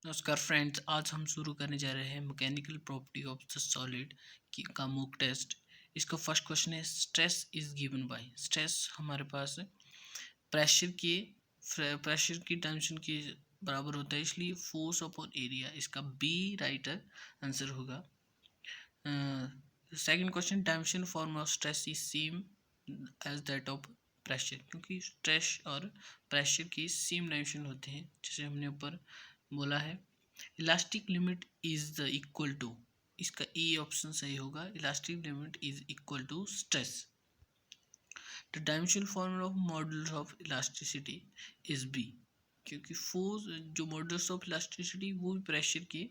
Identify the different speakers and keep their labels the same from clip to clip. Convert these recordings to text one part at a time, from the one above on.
Speaker 1: नमस्कार फ्रेंड्स, आज हम शुरू करने जा रहे हैं mechanical property of the solid की का मॉक टेस्ट। इसका फर्स्ट क्वेश्चन है stress is given by. Stress हमारे पास प्रेशर के प्रेशर की टेंशन के बराबर होता है, इसलिए फोर्स अपॉन एरिया इसका बी राइट आंसर होगा। Second question, tension form of stress is same as that of pressure, क्योंकि स्ट्रेस और प्रेशर की सेम टेंशन होते हैं जैसे हमने ऊपर बोला है। Elastic limit is the equal to, इसका ए ऑप्शन सही होगा। Elastic limit is equal to stress. The dimensional formula of modulus of elasticity is B, क्योंकि फोर्स जो मॉडुलस ऑफ इलास्टिसिटी वो भी प्रेशर के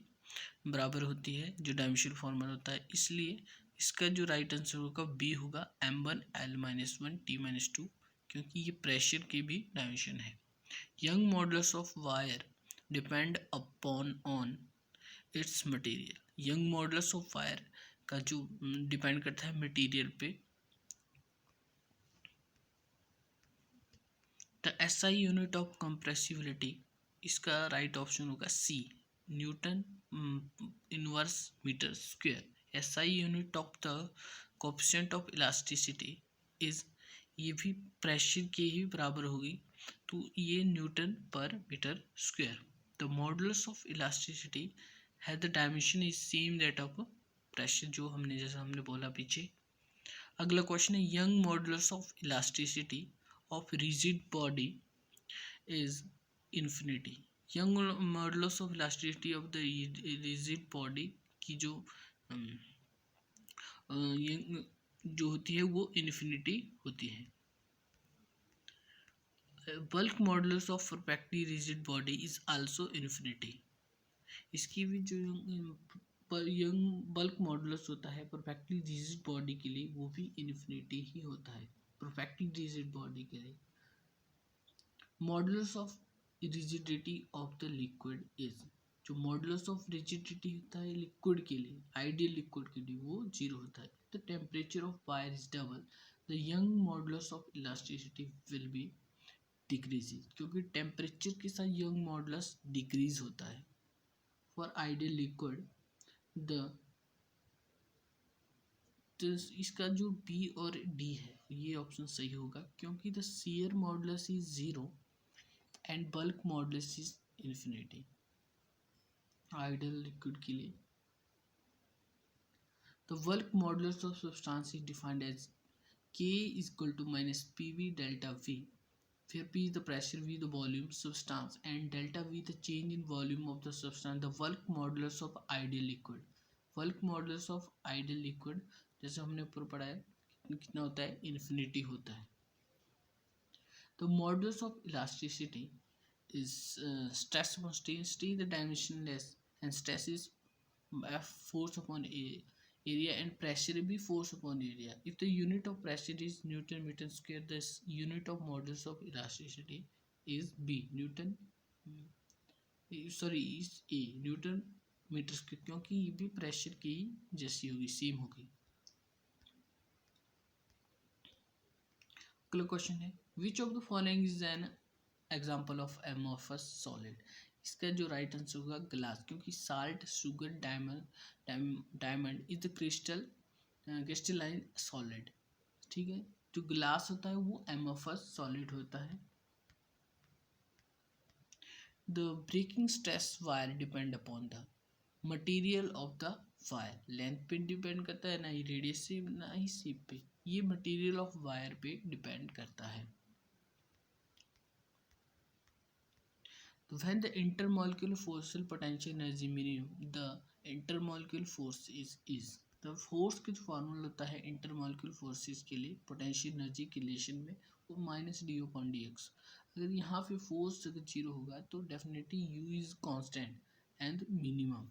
Speaker 1: बराबर होती है जो डायमेंशनल फॉर्मूला होता है, इसलिए इसका जो राइट आंसर होगा बी होगा m1l-1 t-2, क्योंकि ये प्रेशर के भी डायमेंशन है। Young modulus of wire depend upon on its material. Young modulus of wire का जो डिपेंड करता है मटेरियल पे। The SI unit of compressibility, इसका राइट ऑप्शन होगा C, newton inverse metre square. SI unit of the coefficient of elasticity is, ये भी pressure के ही बराबर होगी, तो ये newton per metre square. The modulus of elasticity है the dimension is same that of pressure, जो हमने जैसा हमने बोला पीछे। अगला क्वेश्चन है Young modulus of elasticity of rigid body is infinity. Young modulus of elasticity of the rigid body की जो जो होती है वो इन्फिनिटी होती है। Bulk modulus of perfectly rigid body is also infinity, इसकी भी जो यंग बल्क मॉडुलस होता है परफेक्टली रिजिड बॉडी के लिए वो भी इन्फिनिटी ही होता है परफेक्टली रिजिड बॉडी के लिए। Modulus of rigidity of the liquid is, जो मॉडुलस ऑफ रिजिडिटी होता है लिक्विड के लिए, आइडियल लिक्विड के लिए वो जीरो होता है। The temperature of wire is double, the young modulus of elasticity will be decreases, क्योंकि टेम्परेचर के साथ यंग मॉडुलस डिक्रीज होता है। फॉर आइडियल लिक्विड द, तो इसका जो बी और डी है ये ऑप्शन सही होगा, क्योंकि the shear modulus is zero and bulk modulus is infinity ideal liquid के लिए। The bulk modulus of substance is defined as k is equal to minus pv delta v, where p is the pressure, v the volume substance and delta v the change in volume of the substance। the bulk modulus of ideal liquid, bulk modulus of ideal liquid जैसे हमने ऊपर पढ़ा है कितना होता है, infinity होता है। the modulus of elasticity is stress upon strain, the dimensionless, and stress is F force upon area and pressure भी force upon area। if the unit of pressure is Newton meter square, the unit of modulus of elasticity is B Newton, sorry is A Newton metre square, क्योंकि ये भी pressure की जैसी होगी, same होगी। अगला क्वेश्चन है which of the following is an example of amorphous solid, इसका जो राइट आंसर होगा ग्लास, क्योंकि salt sugar diamond is the crystalline solid. ठीक है, जो ग्लास होता है वो एमोर्फस सॉलिड होता है। The breaking stress wire depend upon the material of the wire, length पे डिपेंड करता है, ना ही रेडियस से ना ही शेप पे, ये मटेरियल ऑफ वायर पे डिपेंड करता है। When the intermolecular force potential energy minimum, the intermolecular force is the force की जो फार्मूला होता है इंटरमोलिकुलर फोर्सेस के लिए पोटेंशियल एनर्जी के रिलेशन में वो minus D upon D x. अगर यहाँ पे फोर्स अगर जीरो होगा तो definitely you is constant and minimum.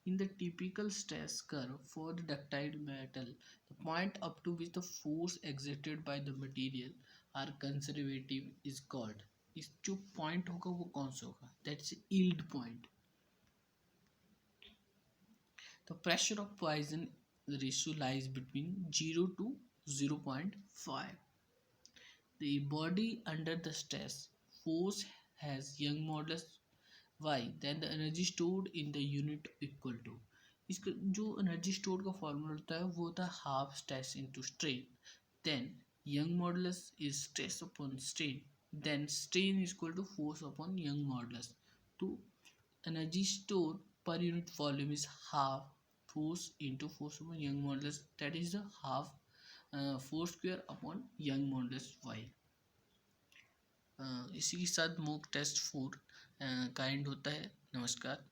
Speaker 1: In the typical stress curve for the ductile metal, the point up to which the force exerted by the material are conservative is called, इस जो point होगा वो कौन सा होगा, that's yield point. The pressure of Poisson ratio lies between 0 to 0.5। The body under the stress force has young modulus y, then the energy stored in the unit equal to, इसका जो energy store का formula होता है वो होता है half stress into strain, then Young modulus is stress upon strain, then strain is equal to force upon Young modulus. तो energy stored per unit volume is half force into force upon young modulus, that is the half force square upon young modulus y. इसी के साथ mock test 4 का and होता है. नमस्कार.